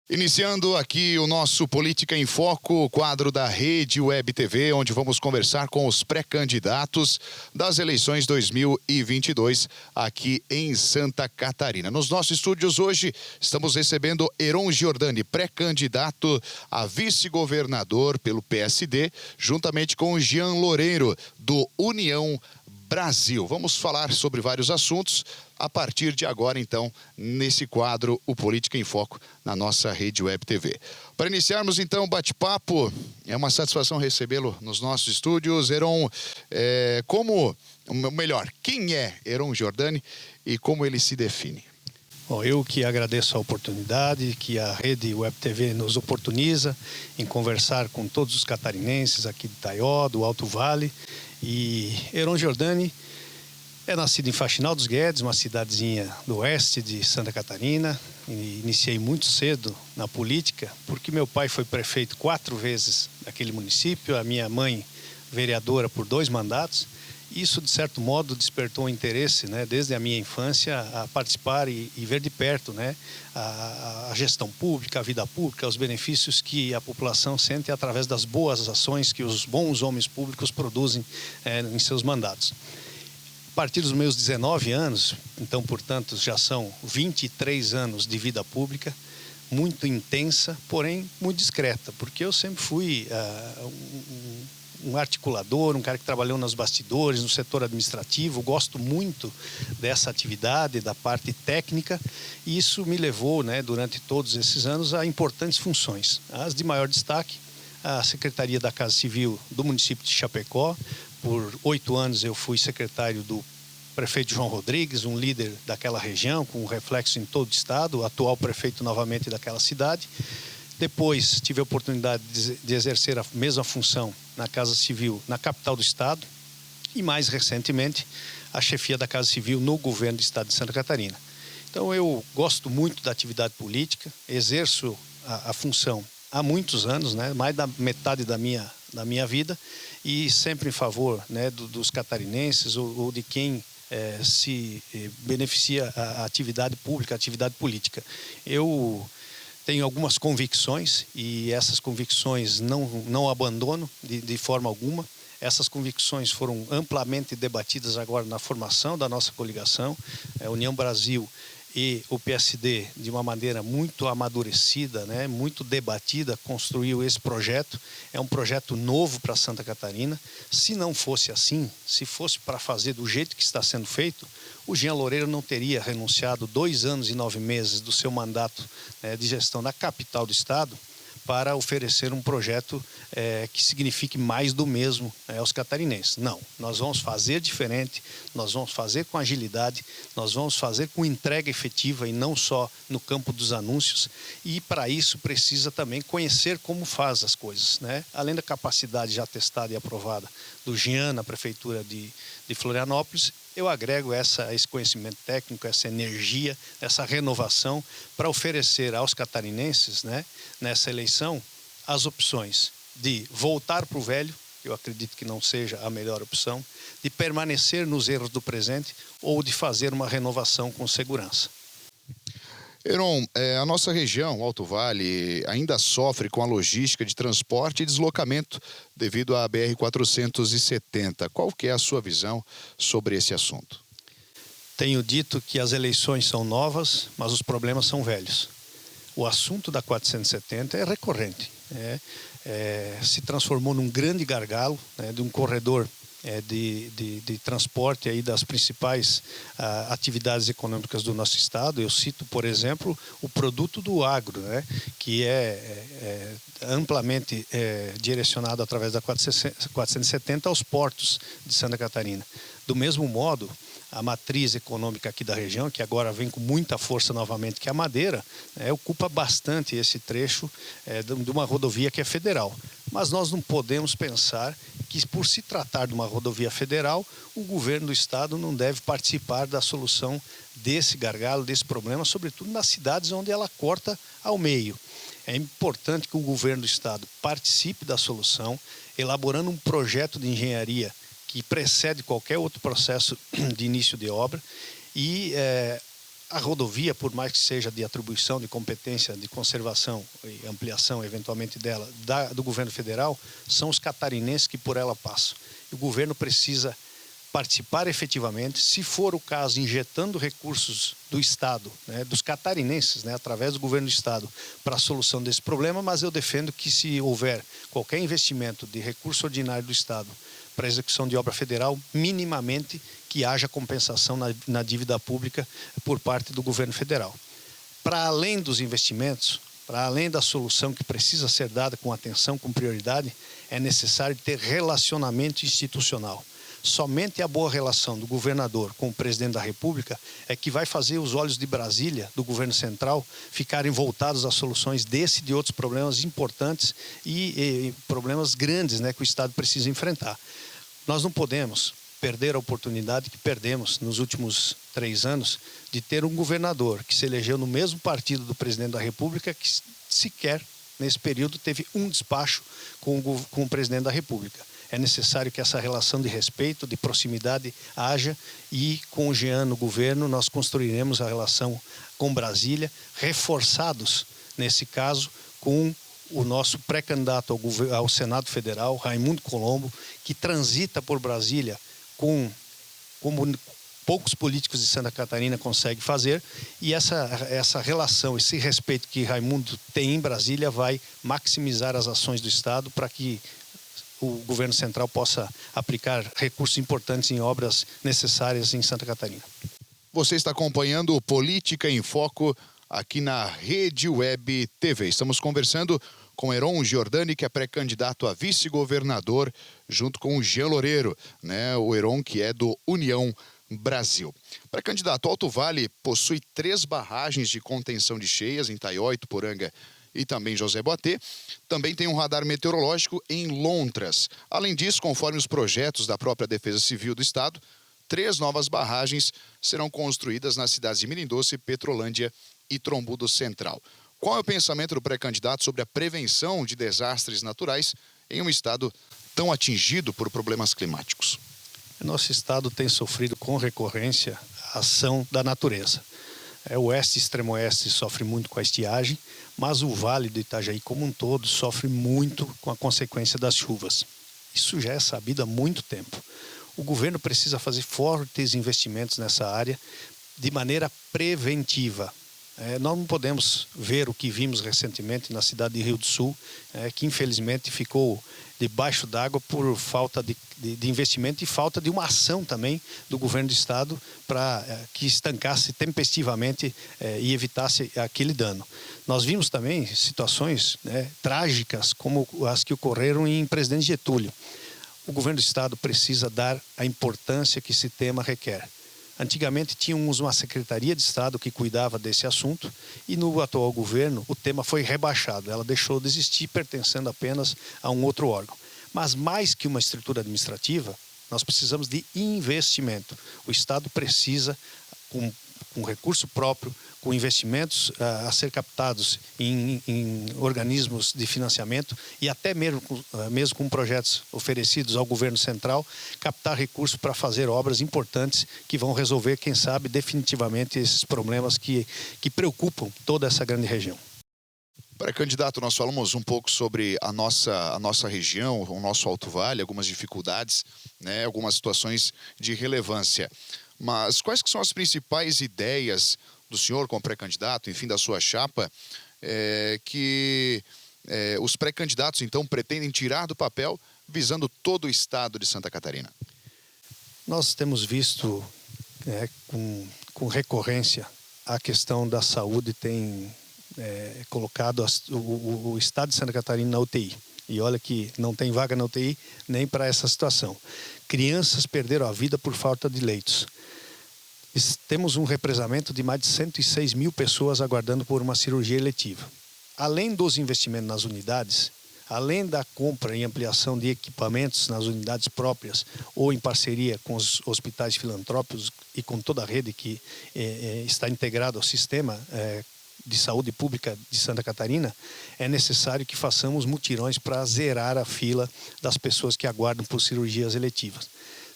Iniciando aqui o nosso Política em Foco, quadro da Rede Web TV, onde vamos conversar com os pré-candidatos das eleições 2022 aqui em Santa Catarina. Nos nossos estúdios hoje estamos recebendo Heron Giordani, pré-candidato a vice-governador pelo PSD, juntamente com Jean Loureiro, do União Brasil. Vamos falar sobre vários assuntos a partir de agora, então, nesse quadro, o Política em Foco, na nossa Rede Web TV. Para iniciarmos, então, o bate-papo, é uma satisfação recebê-lo nos nossos estúdios. Heron, quem é Heron Giordani e como ele se define? Bom, eu que agradeço a oportunidade que a Rede Web TV nos oportuniza em conversar com todos os catarinenses aqui de Taió, do Alto Vale. E Heron Giordani é nascido em Faxinal dos Guedes, uma cidadezinha do oeste de Santa Catarina. E iniciei muito cedo na política, porque meu pai foi prefeito 4 vezes daquele município, a minha mãe vereadora por 2 mandatos. Isso, de certo modo, despertou um interesse, né, desde a minha infância, a participar e ver de perto, né, a gestão pública, a vida pública, os benefícios que a população sente através das boas ações que os bons homens públicos produzem em seus mandatos. A partir dos meus 19 anos, então, portanto, já são 23 anos de vida pública, muito intensa, porém muito discreta, porque eu sempre fui um articulador, um cara que trabalhou nos bastidores, no setor administrativo. Gosto muito dessa atividade, da parte técnica, e isso me levou, né, durante todos esses anos, a importantes funções. As de maior destaque, a Secretaria da Casa Civil do município de Chapecó. Por 8 anos eu fui secretário do prefeito João Rodrigues, um líder daquela região, com reflexo em todo o estado, o atual prefeito novamente daquela cidade. Depois tive a oportunidade de exercer a mesma função na Casa Civil na capital do estado e, mais recentemente, a chefia da Casa Civil no governo do estado de Santa Catarina. Então eu gosto muito da atividade política, exerço a função há muitos anos, né, mais da metade da minha vida, e sempre em favor, né, dos catarinenses ou de quem se beneficia a atividade pública, a atividade política. Eu tenho algumas convicções e essas convicções não abandono de forma alguma. Essas convicções foram amplamente debatidas agora na formação da nossa coligação, União Brasil e o PSD, de uma maneira muito amadurecida, né, muito debatida, construiu esse projeto. É um projeto novo para Santa Catarina. Se não fosse assim, se fosse para fazer do jeito que está sendo feito, o Jean Loureiro não teria renunciado 2 anos e 9 meses do seu mandato de gestão na capital do estado para oferecer um projeto que signifique mais do mesmo aos catarinenses. Não, nós vamos fazer diferente, nós vamos fazer com agilidade, nós vamos fazer com entrega efetiva e não só no campo dos anúncios, e para isso precisa também conhecer como faz as coisas, né? Além da capacidade já testada e aprovada do Jean na prefeitura de Florianópolis, eu agrego esse conhecimento técnico, essa energia, essa renovação para oferecer aos catarinenses, né, nessa eleição, as opções de voltar para o velho, eu acredito que não seja a melhor opção, de permanecer nos erros do presente ou de fazer uma renovação com segurança. Heron, a nossa região, Alto Vale, ainda sofre com a logística de transporte e deslocamento devido à BR-470. Qual que é a sua visão sobre esse assunto? Tenho dito que as eleições são novas, mas os problemas são velhos. O assunto da 470 é recorrente. Se transformou num grande gargalo, né, de um corredor de transporte aí das principais atividades econômicas do nosso estado. Eu cito, por exemplo, o produto do agro, né, que é amplamente direcionado através da 470 aos portos de Santa Catarina. Do mesmo modo, a matriz econômica aqui da região, que agora vem com muita força novamente, que é a Madeira, ocupa bastante esse trecho de uma rodovia que é federal. Mas nós não podemos pensar que, por se tratar de uma rodovia federal, o governo do estado não deve participar da solução desse gargalo, desse problema, sobretudo nas cidades onde ela corta ao meio. É importante que o governo do estado participe da solução, elaborando um projeto de engenharia que precede qualquer outro processo de início de obra, e A rodovia, por mais que seja de atribuição de competência de conservação e ampliação, eventualmente, dela, do governo federal, são os catarinenses que por ela passam. E o governo precisa participar efetivamente, se for o caso, injetando recursos do Estado, né, dos catarinenses, né, através do governo do Estado, para a solução desse problema, mas eu defendo que se houver qualquer investimento de recurso ordinário do Estado para execução de obra federal, minimamente que haja compensação na dívida pública por parte do governo federal. Para além dos investimentos, para além da solução que precisa ser dada com atenção, com prioridade, é necessário ter relacionamento institucional. Somente a boa relação do governador com o presidente da República é que vai fazer os olhos de Brasília, do governo central, ficarem voltados às soluções desse e de outros problemas importantes e problemas grandes, né, que o Estado precisa enfrentar. Nós não podemos perder a oportunidade que perdemos nos últimos 3 anos de ter um governador que se elegeu no mesmo partido do presidente da República, que sequer, nesse período, teve um despacho com o presidente da República. É necessário que essa relação de respeito, de proximidade haja, e com o Jean no governo nós construiremos a relação com Brasília, reforçados, nesse caso, com o nosso pré-candidato ao Senado Federal, Raimundo Colombo, que transita por Brasília como poucos políticos de Santa Catarina conseguem fazer, e essa relação, esse respeito que Raimundo tem em Brasília vai maximizar as ações do Estado para que o governo central possa aplicar recursos importantes em obras necessárias em Santa Catarina. Você está acompanhando o Política em Foco aqui na Rede Web TV. Estamos conversando com Heron Giordani, que é pré-candidato a vice-governador, junto com o Jean Loureiro, né? O Heron, que é do União Brasil. Pré-candidato, Alto Vale possui 3 barragens de contenção de cheias em Taió, Ituporanga e também José Boatê. Também tem um radar meteorológico em Lontras. Além disso, conforme os projetos da própria Defesa Civil do Estado, 3 novas barragens serão construídas nas cidades de Mirim-Doce, Petrolândia e Trombudo Central. Qual é o pensamento do pré-candidato sobre a prevenção de desastres naturais em um estado tão atingido por problemas climáticos? Nosso estado tem sofrido com recorrência a ação da natureza. O oeste e extremo oeste sofre muito com a estiagem, mas o Vale do Itajaí como um todo sofre muito com a consequência das chuvas. Isso já é sabido há muito tempo. O governo precisa fazer fortes investimentos nessa área de maneira preventiva. Nós não podemos ver o que vimos recentemente na cidade de Rio do Sul, que infelizmente ficou debaixo d'água por falta de investimento e falta de uma ação também do governo do estado para que estancasse tempestivamente e evitasse aquele dano. Nós vimos também situações trágicas como as que ocorreram em Presidente Getúlio. O governo do estado precisa dar a importância que esse tema requer. Antigamente tínhamos uma Secretaria de Estado que cuidava desse assunto e no atual governo o tema foi rebaixado. Ela deixou de existir, pertencendo apenas a um outro órgão. Mas mais que uma estrutura administrativa, nós precisamos de investimento. O Estado precisa, com recurso próprio, com investimentos a ser captados em organismos de financiamento e até mesmo com projetos oferecidos ao governo central, captar recursos para fazer obras importantes que vão resolver, quem sabe, definitivamente esses problemas que preocupam toda essa grande região. Pré-candidato, nós falamos um pouco sobre a nossa região, o nosso Alto Vale, algumas dificuldades, né, algumas situações de relevância. Mas quais que são as principais ideias do senhor como pré-candidato, enfim, da sua chapa, que os pré-candidatos, então, pretendem tirar do papel visando todo o estado de Santa Catarina? Nós temos visto com recorrência a questão da saúde tem colocado o estado de Santa Catarina na UTI. E olha que não tem vaga na UTI nem para essa situação. Crianças perderam a vida por falta de leitos. Temos um represamento de mais de 106 mil pessoas aguardando por uma cirurgia eletiva. Além dos investimentos nas unidades, além da compra e ampliação de equipamentos nas unidades próprias ou em parceria com os hospitais filantrópicos e com toda a rede que está integrada ao sistema de saúde pública de Santa Catarina, é necessário que façamos mutirões para zerar a fila das pessoas que aguardam por cirurgias eletivas.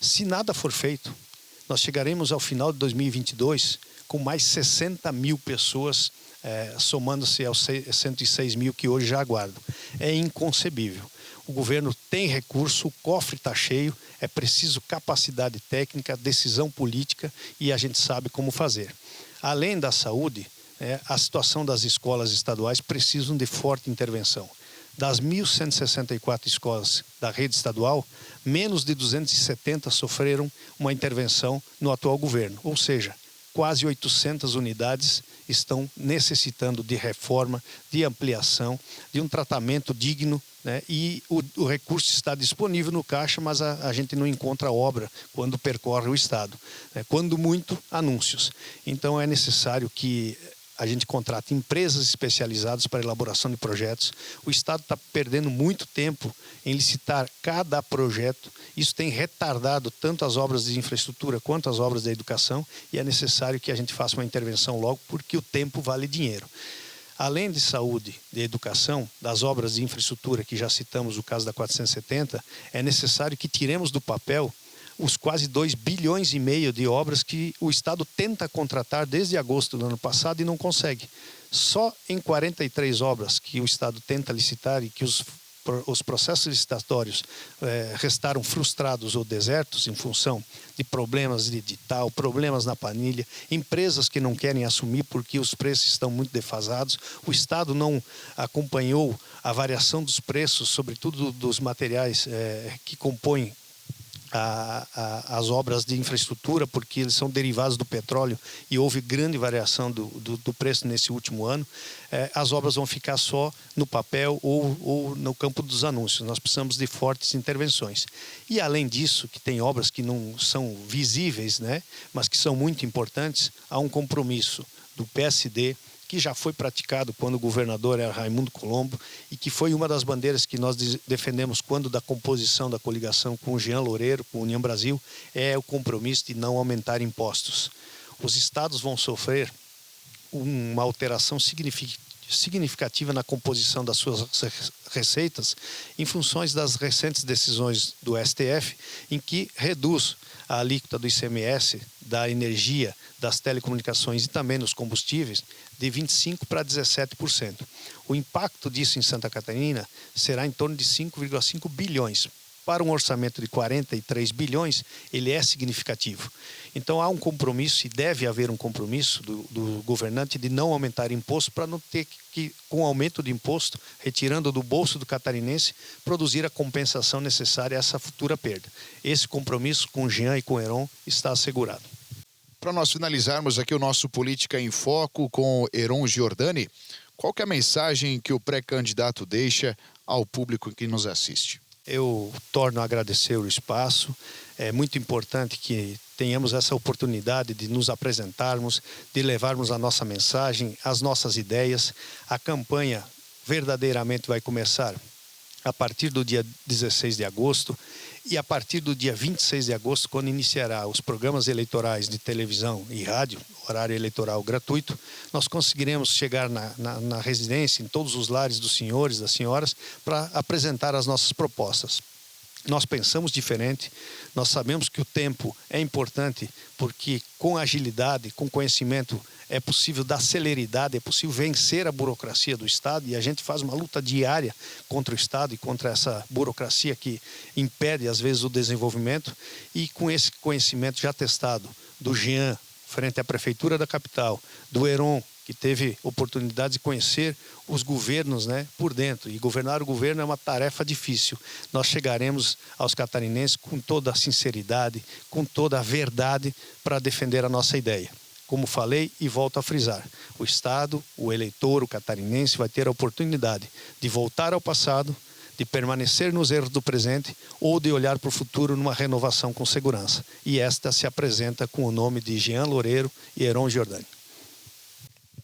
Se nada for feito, nós chegaremos ao final de 2022 com mais 60 mil pessoas, somando-se aos 106 mil que hoje já aguardam. É inconcebível. O governo tem recurso, o cofre está cheio, é preciso capacidade técnica, decisão política e a gente sabe como fazer. Além da saúde, a situação das escolas estaduais precisam de forte intervenção. Das 1.164 escolas da rede estadual, menos de 270 sofreram uma intervenção no atual governo, ou seja, quase 800 unidades estão necessitando de reforma, de ampliação, de um tratamento digno, né? E o recurso está disponível no caixa, mas a gente não encontra obra quando percorre o estado, né? Quando muito, anúncios. Então é necessário que a gente contrata empresas especializadas para a elaboração de projetos. O Estado está perdendo muito tempo em licitar cada projeto. Isso tem retardado tanto as obras de infraestrutura quanto as obras da educação e é necessário que a gente faça uma intervenção logo porque o tempo vale dinheiro. Além de saúde, de educação, das obras de infraestrutura, que já citamos o caso da 470, é necessário que tiremos do papel os quase 2,5 bilhões de obras que o Estado tenta contratar desde agosto do ano passado e não consegue. Só em 43 obras que o Estado tenta licitar e que os processos licitatórios restaram frustrados ou desertos em função de problemas de edital, problemas na planilha, empresas que não querem assumir porque os preços estão muito defasados, o Estado não acompanhou a variação dos preços, sobretudo dos materiais que compõem as obras de infraestrutura, porque eles são derivados do petróleo e houve grande variação do preço nesse último ano, as obras vão ficar só no papel ou no campo dos anúncios. Nós precisamos de fortes intervenções. E além disso, que tem obras que não são visíveis, né, mas que são muito importantes, há um compromisso do PSD, que já foi praticado quando o governador era Raimundo Colombo e que foi uma das bandeiras que nós defendemos quando da composição da coligação com o Jean Loureiro, com a União Brasil, é o compromisso de não aumentar impostos. Os estados vão sofrer uma alteração significativa na composição das suas receitas em funções das recentes decisões do STF, em que reduz a alíquota do ICMS, da energia, das telecomunicações e também dos combustíveis, de 25% para 17%. O impacto disso em Santa Catarina será em torno de 5,5 bilhões. Para um orçamento de 43 bilhões, ele é significativo. Então há um compromisso, e deve haver um compromisso do governante de não aumentar imposto para não ter que, com o aumento de imposto, retirando do bolso do catarinense, produzir a compensação necessária a essa futura perda. Esse compromisso com o Jean e com o Heron está assegurado. Para nós finalizarmos aqui o nosso Política em Foco com Heron Giordani, qual que é a mensagem que o pré-candidato deixa ao público que nos assiste? Eu torno a agradecer o espaço. É muito importante que tenhamos essa oportunidade de nos apresentarmos, de levarmos a nossa mensagem, as nossas ideias. A campanha verdadeiramente vai começar a partir do dia 16 de agosto e a partir do dia 26 de agosto, quando iniciará os programas eleitorais de televisão e rádio, horário eleitoral gratuito, nós conseguiremos chegar na residência, em todos os lares dos senhores, das senhoras, para apresentar as nossas propostas. Nós pensamos diferente, nós sabemos que o tempo é importante, porque com agilidade, com conhecimento, é possível dar celeridade, é possível vencer a burocracia do Estado, e a gente faz uma luta diária contra o Estado e contra essa burocracia que impede, às vezes, o desenvolvimento. E com esse conhecimento já testado do Jean, frente à Prefeitura da capital, do Heron, que teve oportunidade de conhecer os governos, né, por dentro. E governar o governo é uma tarefa difícil. Nós chegaremos aos catarinenses com toda a sinceridade, com toda a verdade para defender a nossa ideia. Como falei e volto a frisar, o Estado, o eleitor, o catarinense vai ter a oportunidade de voltar ao passado, de permanecer nos erros do presente ou de olhar para o futuro numa renovação com segurança. E esta se apresenta com o nome de Jean Loureiro e Heron Giordani.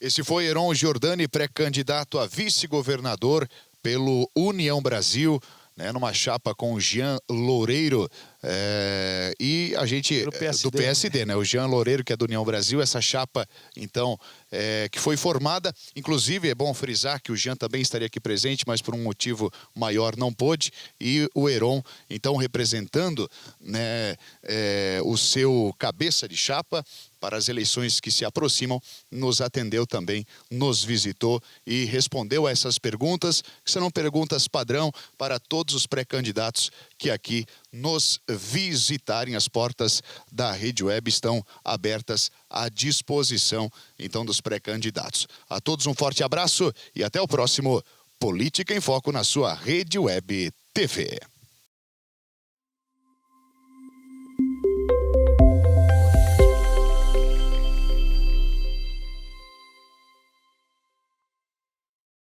Esse foi Heron Giordani, pré-candidato a vice-governador pelo União Brasil, né, numa chapa com Jean Loureiro, E a gente, do PSD, né? O Jean Loureiro, que é do União Brasil, essa chapa, então, que foi formada. Inclusive, é bom frisar que o Jean também estaria aqui presente, mas por um motivo maior não pôde. E o Heron, então, representando, né, o seu cabeça de chapa para as eleições que se aproximam, nos atendeu também, nos visitou e respondeu a essas perguntas, que serão perguntas padrão para todos os pré-candidatos que aqui nos visitarem. As portas da Rede Web estão abertas à disposição, então, dos pré-candidatos. A todos um forte abraço e até o próximo Política em Foco na sua Rede Web TV.